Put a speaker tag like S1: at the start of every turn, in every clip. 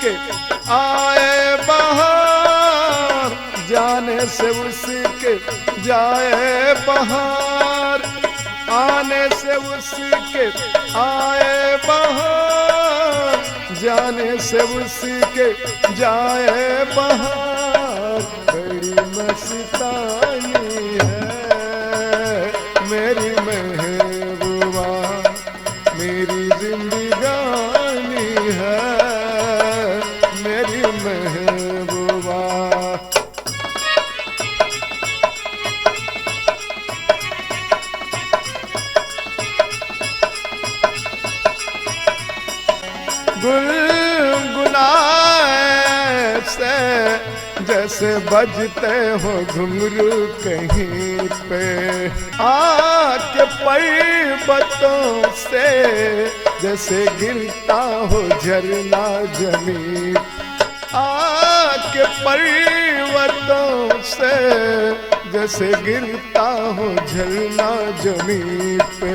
S1: के आए बहार, जाने से उसके जाए बहार, आने से उसके आए बहार, जाने से उसके जाए बहार। बड़ी मस्तानी है मेरी महबूबा, मेरी जिंदगानी है मेरी महबूबा। गुनगुनाए से जैसे बजते हो घुंघरू कहीं पे, आके पर्वतों से जैसे गिरता हो झरना जमीन, आके पर्वतों से जैसे गिरता हो झरना जमीन पे।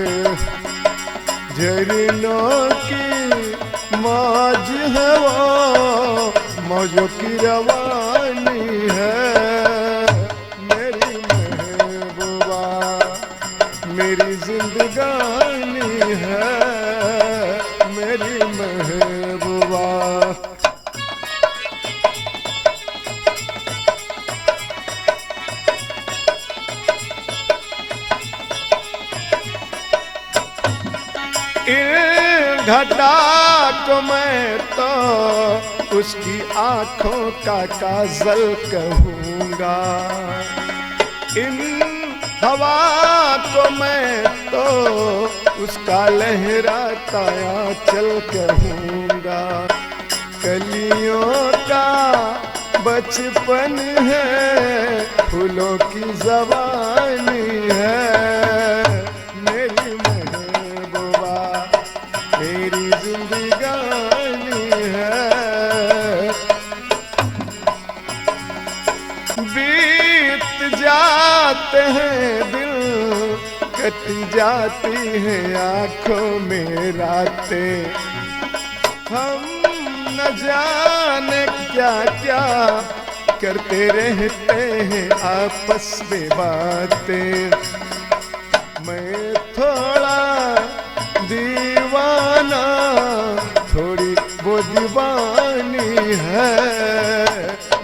S1: झरनों की मौज है वो, मौजों की रवानी है मेरी महबूबा, मेरी जिंदगानी है मेरी महबूबा। घटा को मैं तो उसकी आंखों का काजल कहूँगा, इन हवा को मैं तो उसका लहराता आंचल कहूँगा। कलियों का बचपन है, फूलों की जवानी है मेरी महबूबा, मेरी जिंदगानी है। बीत जाते हैं दिन, कट जाती हैं आंखों में रातें, हम न जाने क्या क्या करते रहते हैं आपस में बातें। मैं थोड़ा दीवाना, थोड़ी वो दीवानी है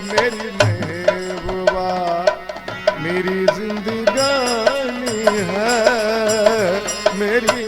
S1: मेरी महबूबा, मेरी जिंदगानी है मेरी